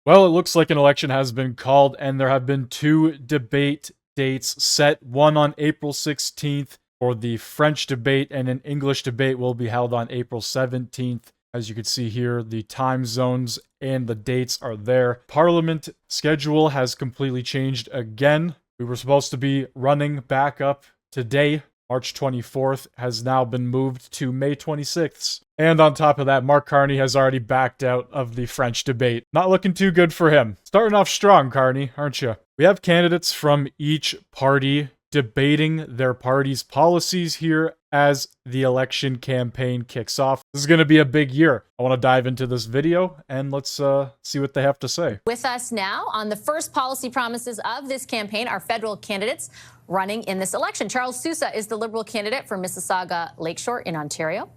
Well, it looks like an election has been called, and there have been two debate dates set. One on April 16th for the French debate, and an English debate will be held on April 17th. As you can see here, the time zones and the dates are there. Parliament schedule has completely changed again. We were supposed to be running back up today. March 24th has now been moved to May 26th. And on top of that, Mark Carney has already backed out of the French debate. Not looking too good for him. Starting off strong, Carney, aren't you? We have candidates from each party debating their party's policies here as the election campaign kicks off. This is going to be a big year. I want to dive into this video and let's see what they have to say. With us now on the first policy promises of this campaign are federal candidates running in this election. Charles Sousa is the Liberal candidate for Mississauga Lakeshore in Ontario.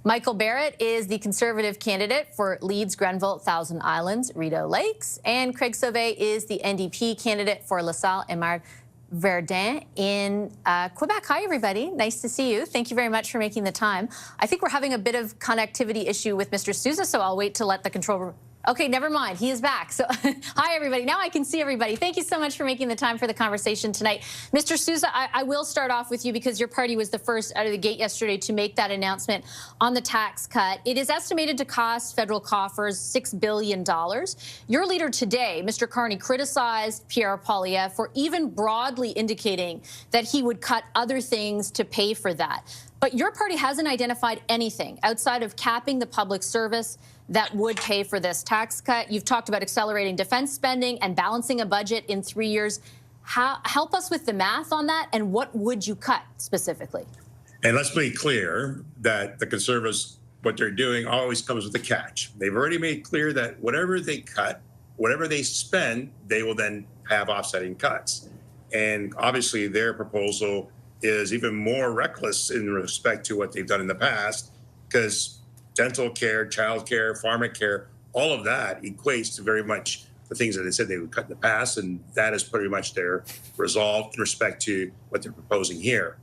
Michael Barrett is the Conservative candidate for Leeds, Grenville, Thousand Islands, Rideau Lakes. And Craig Sauvé is the NDP candidate for LaSalle and Mard Verdun in Quebec. Hi, everybody. Nice to see you. Thank you very much for making the time. I think we're having a bit of connectivity issue with Mr. Sousa, so I'll wait to let the control room. Okay, never mind. He is back. So, hi, everybody. Now I can see everybody. Thank you so much for making the time for the conversation tonight. Mr. Sousa, I will start off with you because your party was the first out of the gate yesterday to make that announcement on the tax cut. It is estimated to cost federal coffers $6 billion. Your leader today, Mr. Carney, criticized Pierre Poilievre for even broadly indicating that he would cut other things to pay for that. But your party hasn't identified anything outside of capping the public service that would pay for this tax cut. You've talked about accelerating defense spending and balancing a budget in 3 years. Help us with the math on that, and what would you cut specifically? And let's be clear that the Conservatives, what they're doing always comes with a catch. They've already made clear that whatever they cut, whatever they spend, they will then have offsetting cuts. And obviously their proposal is even more reckless in respect to what they've done in the past, because dental care, child care, pharmacare, all of that equates to very much the things that they said they would cut in the past, and that is pretty much their resolve in respect to what they're proposing here.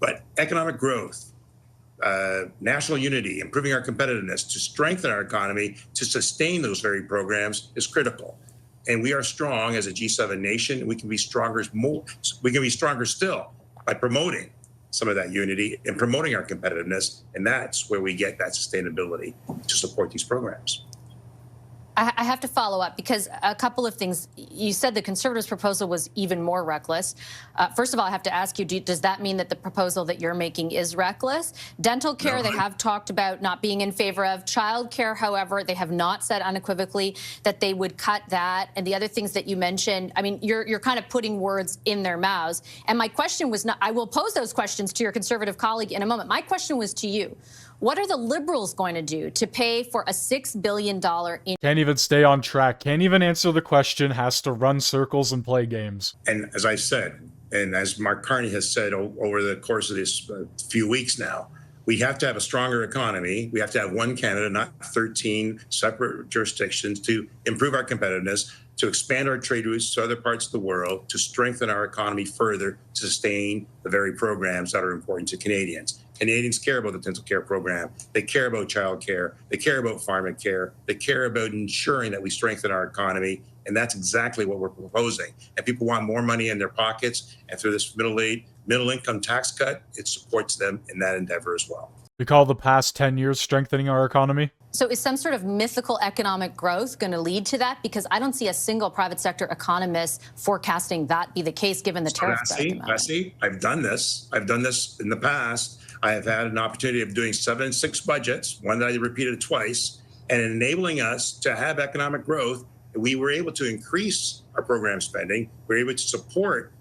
But economic growth, national unity, improving our competitiveness, to strengthen our economy, to sustain those very programs is critical. And we are strong as a G7 nation. We can be stronger we can be stronger still by promoting some of that unity and promoting our competitiveness. And that's where we get that sustainability to support these programs. I have to follow up because a couple of things. You said the Conservatives' proposal was even more reckless. First of all, I have to ask you, does that mean that the proposal that you're making is reckless? Dental care, they have talked about not being in favor of. Child care, however, they have not said unequivocally that they would cut that. And the other things that you mentioned, I mean, you're kind of putting words in their mouths. And my question was not, I will pose those questions to your Conservative colleague in a moment. My question was to you. What are the Liberals going to do to pay for a $6 billion Can't even stay on track. Can't even answer the question. Has to run circles and play games. And as I said, and as Mark Carney has said over the course of this few weeks now, we have to have a stronger economy. We have to have one Canada, not 13 separate jurisdictions, to improve our competitiveness, to expand our trade routes to other parts of the world, to strengthen our economy further, to sustain the very programs that are important to Canadians. Canadians care about the dental care program. They care about child care. They care about pharmacare. They care about ensuring that we strengthen our economy. And that's exactly what we're proposing. And people want more money in their pockets. And through this middle income tax cut, it supports them in that endeavor as well. We call the past 10 years strengthening our economy. So is some sort of mythical economic growth going to lead to that? Because I don't see a single private sector economist forecasting that be the case given the tariff threat. I've done this. I've done this in the past. I have had an opportunity of doing 7 and 6 budgets, one that I repeated twice, and enabling us to have economic growth. We were able to increase our program spending. We were able to support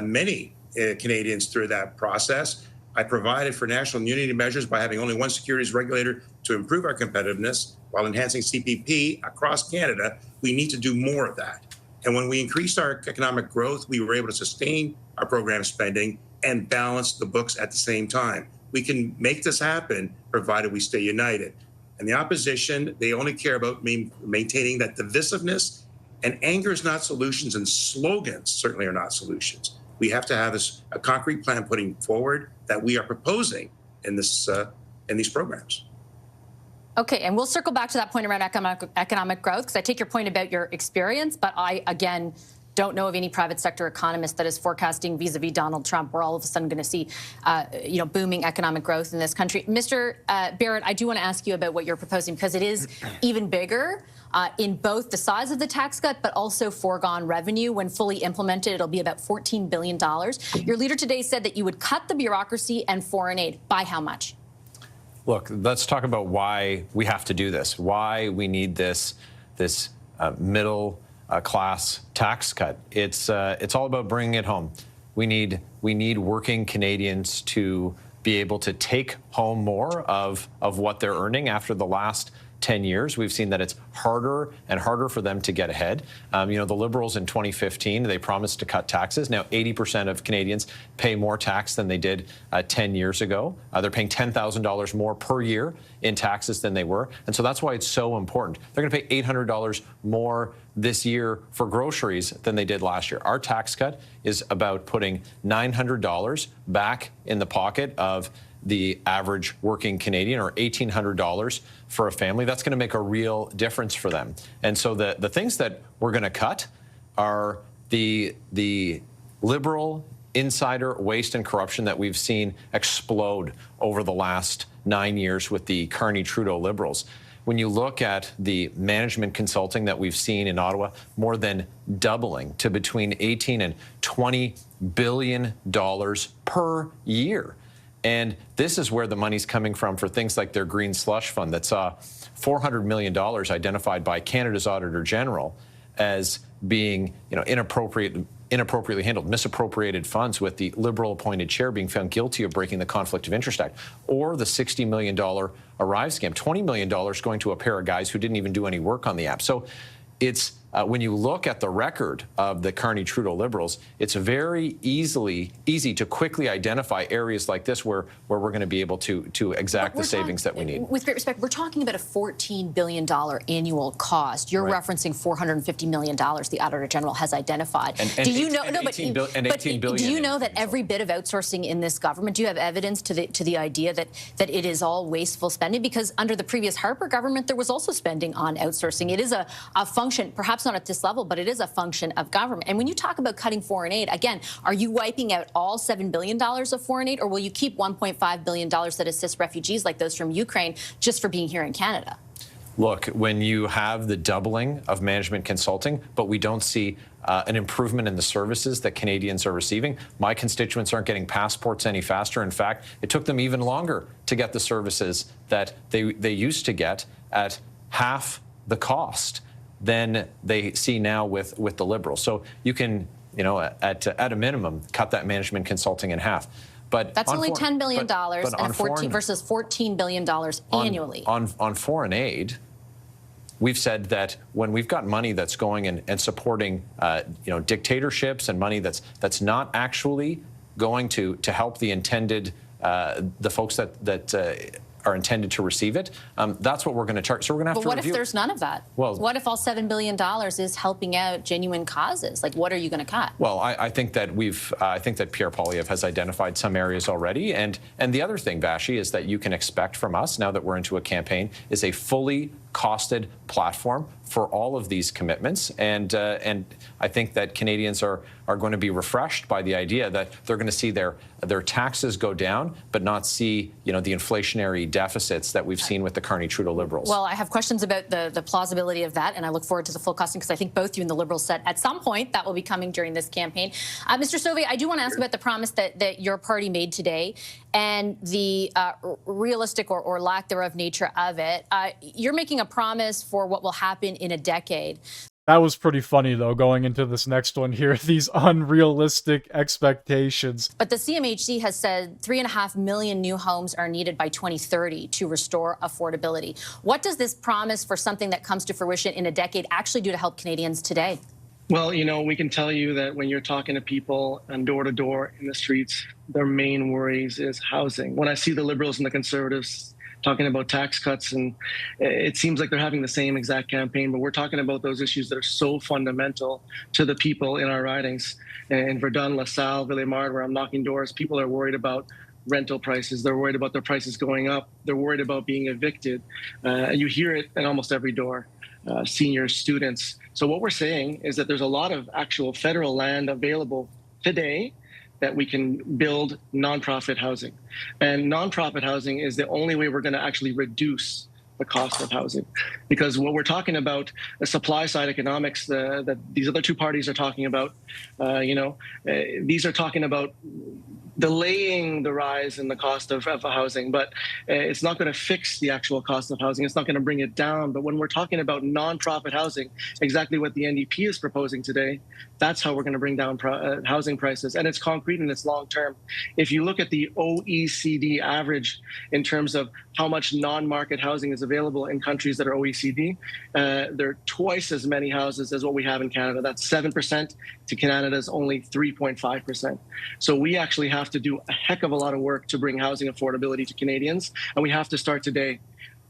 many Canadians through that process. I provided for national unity measures by having only one securities regulator to improve our competitiveness while enhancing CPP across Canada. We need to do more of that. And when we increased our economic growth, we were able to sustain our program spending and balance the books at the same time. We can make this happen provided we stay united. And the opposition, they only care about maintaining that divisiveness, and anger is not solutions, and slogans certainly are not solutions. We have to have a concrete plan putting forward that we are proposing in these programs. Okay, and we'll circle back to that point around economic growth, because I take your point about your experience, but I, again, don't know of any private sector economist that is forecasting vis-a-vis Donald Trump, we're all of a sudden going to see, booming economic growth in this country. Mr. Barrett, I do want to ask you about what you're proposing, because it is even bigger in both the size of the tax cut, but also foregone revenue. When fully implemented, it'll be about $14 billion. Your leader today said that you would cut the bureaucracy and foreign aid. By how much? Look, let's talk about why we have to do this, why we need this middle class tax cut. It's all about bringing it home. We need working Canadians to be able to take home more of what they're earning. After the last 10 years, we've seen that it's harder and harder for them to get ahead. The Liberals in 2015, they promised to cut taxes. Now 80% of Canadians pay more tax than they did 10 years ago. They're paying $10,000 more per year in taxes than they were. And so that's why it's so important. They're going to pay $800 more this year for groceries than they did last year. Our tax cut is about putting $900 back in the pocket of the average working Canadian, or $1,800 for a family. That's going to make a real difference for them. And so the things that we're going to cut are the Liberal insider waste and corruption that we've seen explode over the last 9 years with the Carney-Trudeau Liberals. When you look at the management consulting that we've seen in Ottawa, more than doubling to between 18 and $20 billion per year. And this is where the money's coming from for things like their green slush fund that saw $400 million identified by Canada's Auditor General as being, inappropriately handled, misappropriated funds, with the Liberal appointed chair being found guilty of breaking the Conflict of Interest Act. Or the $60 million Arrive scam, $20 million going to a pair of guys who didn't even do any work on the app. So it's when you look at the record of the Carney-Trudeau Liberals, it's very easy to quickly identify areas like this where we're going to be able to exact the savings that we need. With great respect, we're talking about a $14 billion annual cost. You're referencing $450 million the Auditor General has identified. Do you know that every bit of outsourcing in this government, do you have evidence to the idea that it is all wasteful spending? Because under the previous Harper government, there was also spending on outsourcing. It is a function, perhaps not at this level, but it is a function of government. And when you talk about cutting foreign aid, again, are you wiping out all $7 billion of foreign aid, or will you keep $1.5 billion that assists refugees like those from Ukraine just for being here in Canada? Look, when you have the doubling of management consulting, but we don't see an improvement in the services that Canadians are receiving, my constituents aren't getting passports any faster. In fact, it took them even longer to get the services that they used to get at half the cost than they see now with the Liberals. So you can, at a minimum, cut that management consulting in half. But that's only $10 billion versus $14 billion annually. On foreign aid, we've said that when we've got money that's going and supporting dictatorships, and money that's not actually going to help the intended the folks that are intended to receive it, that's what we're going to charge. So we're going to have to review. But what if there's none of that? Well, what if all $7 billion is helping out genuine causes? Like, what are you going to cut? Well, I think that I think that Pierre Poilievre has identified some areas already. And the other thing, Vashi, is that you can expect from us, now that we're into a campaign, is a fully costed platform for all of these commitments. And I think that Canadians are going to be refreshed by the idea that they're going to see their taxes go down, but not see the inflationary deficits that we've seen with the Carney-Trudeau Liberals. Well, I have questions about the plausibility of that, and I look forward to the full costing, because I think both you and the Liberals said at some point that will be coming during this campaign. Mr. Sauvé, I do want to ask about the promise that your party made today and the realistic or lack thereof nature of it. You're making a promise for what will happen in a decade. That was pretty funny, though, going into this next one here, these unrealistic expectations. But the CMHC has said 3.5 million new homes are needed by 2030 to restore affordability. What does this promise for something that comes to fruition in a decade actually do to help Canadians today? Well, we can tell you that when you're talking to people and door to door in the streets, their main worries is housing. When I see the Liberals and the Conservatives talking about tax cuts, and it seems like they're having the same exact campaign, but we're talking about those issues that are so fundamental to the people in our ridings. In Verdun, LaSalle, Ville-Émard, where I'm knocking doors, people are worried about rental prices. They're worried about their prices going up. They're worried about being evicted. You hear it at almost every door, seniors, students. So what we're saying is that there's a lot of actual federal land available today that we can build nonprofit housing. And nonprofit housing is the only way we're going to actually reduce the cost of housing. Because what we're talking about, the supply side economics that these other two parties are talking about, these are talking about delaying the rise in the cost of housing, but it's not going to fix the actual cost of housing. It's not going to bring it down. But when we're talking about nonprofit housing, exactly what the NDP is proposing today, that's how we're going to bring down housing prices. And it's concrete and it's long term. If you look at the OECD average in terms of how much non-market housing is available in countries that are OECD, there are twice as many houses as what we have in Canada. That's 7% to Canada's only 3.5%. So we actually have to do a heck of a lot of work to bring housing affordability to Canadians, and we have to start today.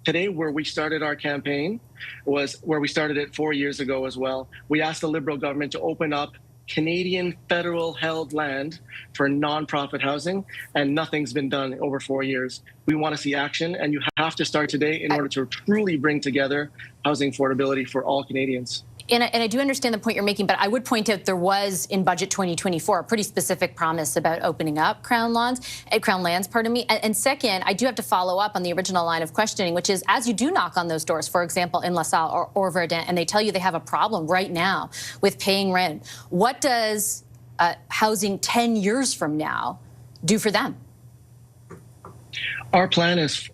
Today, where we started our campaign was where we started it 4 years ago as well. We asked the Liberal government to open up Canadian federal held land for nonprofit housing, and nothing's been done over 4 years. We want to see action, and you have to start today in order to truly bring together housing affordability for all Canadians. And I do understand the point you're making, but I would point out there was in Budget 2024 a pretty specific promise about opening up Crown lands. And second, I do have to follow up on the original line of questioning, which is as you do knock on those doors, for example, in LaSalle or Verdun, and they tell you they have a problem right now with paying rent, what does housing 10 years from now do for them? Our plan is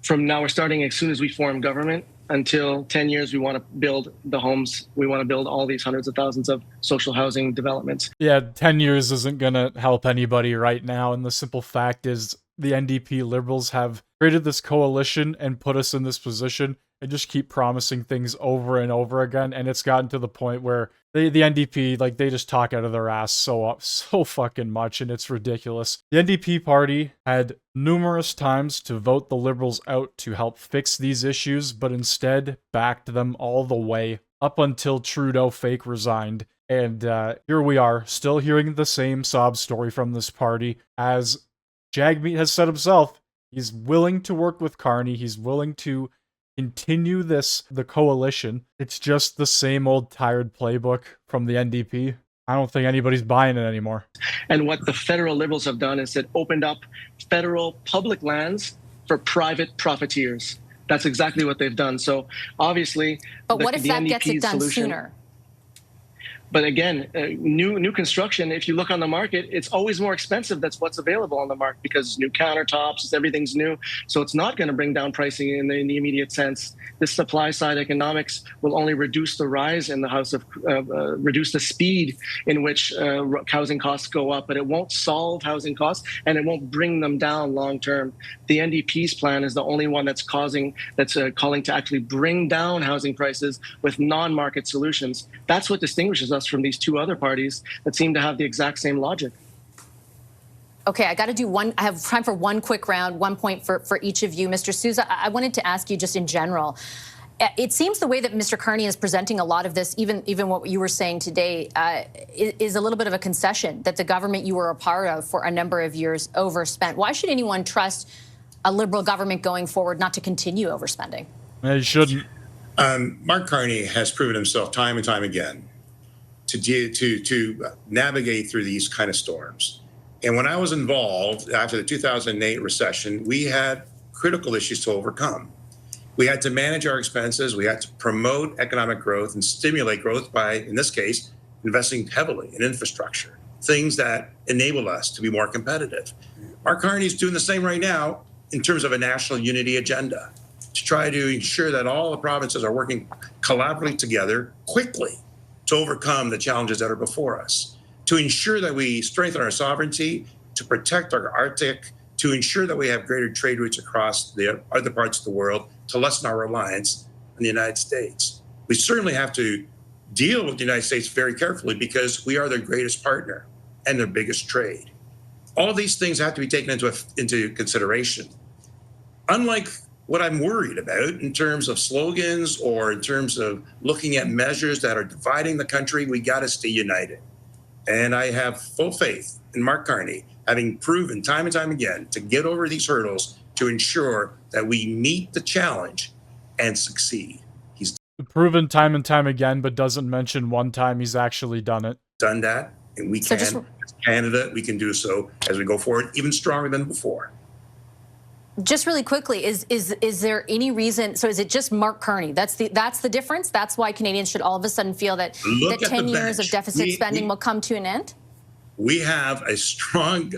from now, we're starting as soon as we form government. Until 10 years, we want to build the homes. We want to build all these hundreds of thousands of social housing developments. Yeah, 10 years isn't going to help anybody right now. And the simple fact is the NDP Liberals have created this coalition and put us in this position and just keep promising things over and over again. And it's gotten to the point where the NDP, like, they just talk out of their ass so fucking much, and it's ridiculous. The NDP party had numerous times to vote the Liberals out to help fix these issues, but instead backed them all the way up until Trudeau fake resigned. And here we are, still hearing the same sob story from this party. As Jagmeet has said himself, he's willing to work with Carney. He's willing to continue the coalition. It's just the same old tired playbook from the NDP. I don't think anybody's buying it anymore. And what the federal Liberals have done is that opened up federal public lands for private profiteers. That's exactly what they've done. So obviously, but what if that gets it done sooner? But again, new construction, if you look on the market, it's always more expensive. That's what's available on the market because new countertops, everything's new. So it's not going to bring down pricing in the immediate sense. This supply side economics will only reduce the rise in the reduce the speed in which housing costs go up, but it won't solve housing costs and it won't bring them down long term. The NDP's plan is the only one that's calling to actually bring down housing prices with non-market solutions. That's what distinguishes us from these two other parties that seem to have the exact same logic. Okay, I got to do one. I have time for one quick round, 1 point for each of you. Mr. Sousa, I wanted to ask you just in general. It seems the way that Mr. Carney is presenting a lot of this, even what you were saying today, is a little bit of a concession that the government you were a part of for a number of years overspent. Why should anyone trust a Liberal government going forward not to continue overspending? You shouldn't. Mark Carney has proven himself time and time again to navigate through these kind of storms. And when I was involved after the 2008 recession, we had critical issues to overcome. We had to manage our expenses. We had to promote economic growth and stimulate growth by, in this case, investing heavily in infrastructure, things that enable us to be more competitive. Mark Carney is doing the same right now in terms of a national unity agenda to try to ensure that all the provinces are working collaboratively together quickly to overcome the challenges that are before us, to ensure that we strengthen our sovereignty, to protect our Arctic, to ensure that we have greater trade routes across the other parts of the world, to lessen our reliance on the United States. We certainly have to deal with the United States very carefully because we are their greatest partner and their biggest trade. All these things have to be taken into consideration. Unlike what I'm worried about in terms of slogans or in terms of looking at measures that are dividing the country, we got to stay united. And I have full faith in Mark Carney, having proven time and time again to get over these hurdles to ensure that we meet the challenge and succeed. He's Proven time and time again, but doesn't mention one time he's actually done it. done that, and we So can, just- as Canada, we can do so as we go forward, even stronger than before. Just really quickly, is there any reason? So is it just Mark Carney? That's the difference. That's why Canadians should all of a sudden feel that Look that at the 10 years of bench. deficit We- spending we- will come to an end. We have a strong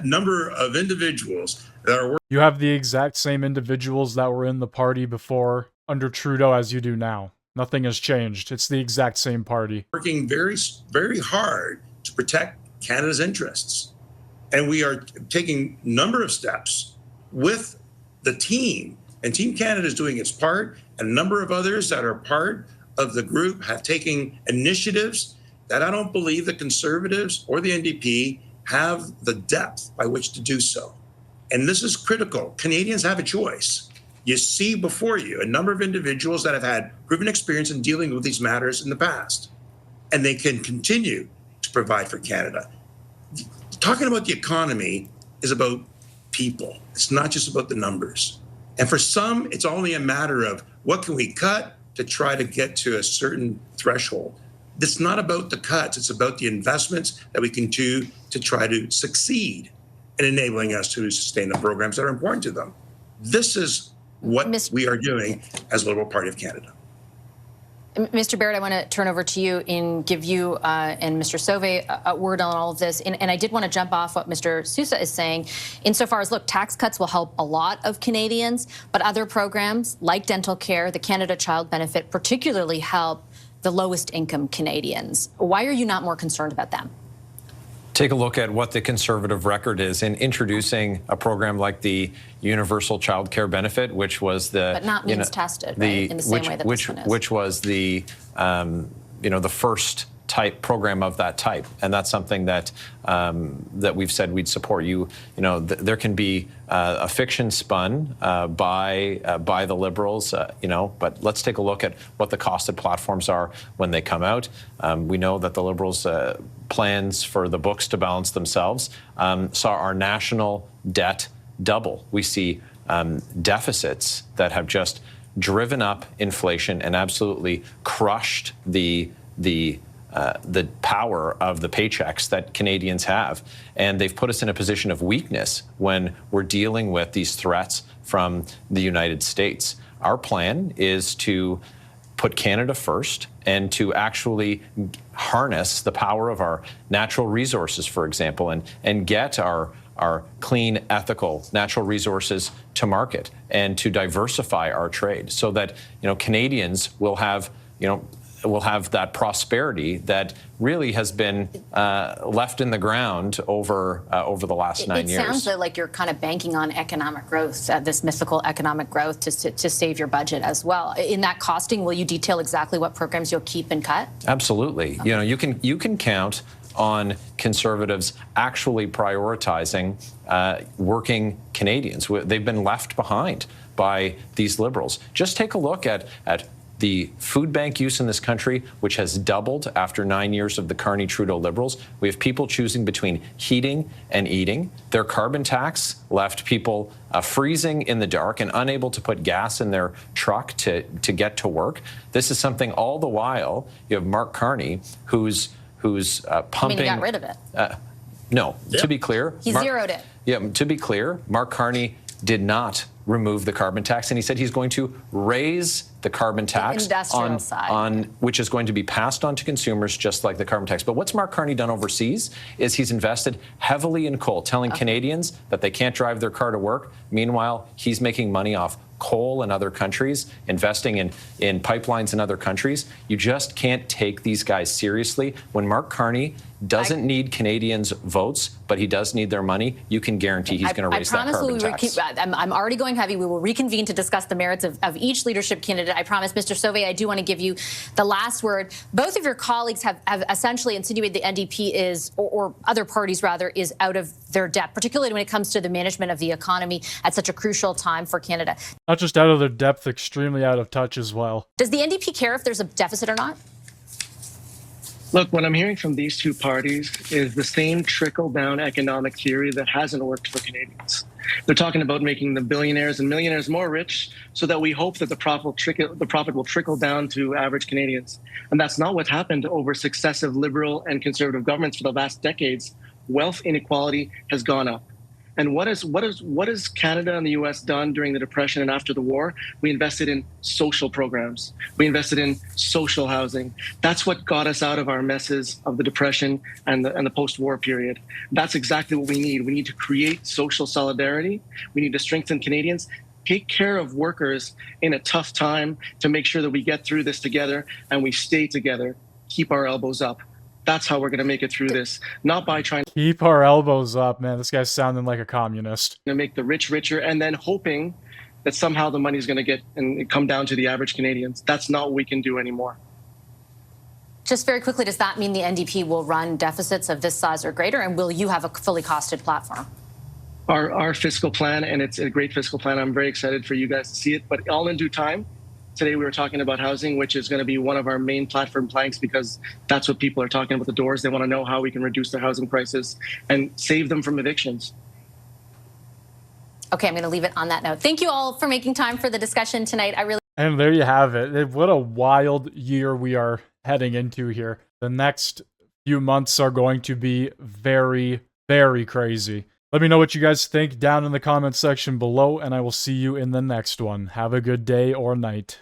number of individuals that are You have the exact same individuals that were in the party before under Trudeau as you do now. Nothing has changed. It's the exact same party. working very, very hard to protect Canada's interests. And we are taking a number of steps with the team. And Team Canada is doing its part. And a number of others that are part of the group have taken initiatives that I don't believe the Conservatives or the NDP have the depth by which to do so. And this is critical. Canadians have a choice. You see before you a number of individuals that have had proven experience in dealing with these matters in the past, and they can continue to provide for Canada. Talking about the economy is about people. It's not just about the numbers. And for some, it's only a matter of what can we cut to try to get to a certain threshold. It's not about the cuts. It's about the investments that we can do to try to succeed in enabling us to sustain the programs that are important to them. This is what we are doing as Liberal Party of Canada. Mr. Barrett, I want to turn over to you and give you and Mr. Sauvé a word on all of this. And I did want to jump off what Mr. Sousa is saying, insofar as, look, tax cuts will help a lot of Canadians, but other programs like dental care, the Canada Child Benefit, particularly help the lowest income Canadians. Why are you not more concerned about them? Take a look at what the Conservative record is in introducing a program like the Universal Child Care Benefit, which was the But not means tested, right? In the same way that this one is. Which was the the first type program of that type, and that's something that that we've said we'd support. There can be a fiction spun by the Liberals, but let's take a look at what the costed platforms are when they come out. We know that the Liberals' plans for the books to balance themselves saw our national debt double. We see deficits that have just driven up inflation and absolutely crushed the power of the paychecks that Canadians have. And they've put us in a position of weakness when we're dealing with these threats from the United States. Our plan is to put Canada first and to actually harness the power of our natural resources, for example, and get our clean, ethical natural resources to market and to diversify our trade so that Canadians will have that prosperity that really has been left in the ground over the last 9 years. It sounds like you're kind of banking on economic growth, this mythical economic growth, to save your budget as well. In that costing, will you detail exactly what programs you'll keep and cut? Absolutely. Okay. You can count on Conservatives actually prioritizing working Canadians. They've been left behind by these Liberals. Just take a look at the food bank use in this country, which has doubled after 9 years of the Carney-Trudeau Liberals. We have people choosing between heating and eating. Their carbon tax left people freezing in the dark and unable to put gas in their truck to get to work. This is something all the while you have Mark Carney, who's pumping. He got rid of it. No, to be clear. He zeroed it. Yeah, to be clear, Mark Carney did not remove the carbon tax, and he said he's going to raise the carbon tax on which is going to be passed on to consumers just like the carbon tax. But what's Mark Carney done overseas is he's invested heavily in coal, telling Canadians that they can't drive their car to work. Meanwhile, he's making money off coal in other countries, investing in pipelines in other countries. You just can't take these guys seriously. When Mark Carney doesn't need Canadians' votes, but he does need their money, you can guarantee he's going to raise that carbon tax. I'm already going heavy. We will reconvene to discuss the merits of each leadership candidate. I promise, Mr. Sauvé, I do want to give you the last word. Both of your colleagues have essentially insinuated the NDP is, or other parties rather, is out of their depth, particularly when it comes to the management of the economy at such a crucial time for Canada. Not just out of their depth, extremely out of touch as well. Does the NDP care if there's a deficit or not? Look, what I'm hearing from these two parties is the same trickle-down economic theory that hasn't worked for Canadians. They're talking about making the billionaires and millionaires more rich so that we hope that the profit will trickle down to average Canadians. And that's not what's happened over successive Liberal and Conservative governments for the last decades. Wealth inequality has gone up. And what has Canada and the U.S. done during the Depression and after the war? We invested in social programs. We invested in social housing. That's what got us out of our messes of the Depression and the post-war period. That's exactly what we need. We need to create social solidarity. We need to strengthen Canadians, take care of workers in a tough time to make sure that we get through this together and we stay together, keep our elbows up. That's how we're going to make it through this, not by trying Keep our elbows up, man. This guy's sounding like a communist. to make the rich richer and then hoping that somehow the money's going to get and come down to the average Canadians. That's not what we can do anymore. Just very quickly, does that mean the NDP will run deficits of this size or greater, and will you have a fully costed platform? Our fiscal plan, and it's a great fiscal plan. I'm very excited for you guys to see it, but all in due time. Today we were talking about housing, which is going to be one of our main platform planks because that's what people are talking about the doors. They want to know how we can reduce their housing prices and save them from evictions. Okay, I'm going to leave it on that note. Thank you all for making time for the discussion tonight. And there you have it. What a wild year we are heading into here. The next few months are going to be very, very crazy. Let me know what you guys think down in the comment section below, and I will see you in the next one. Have a good day or night.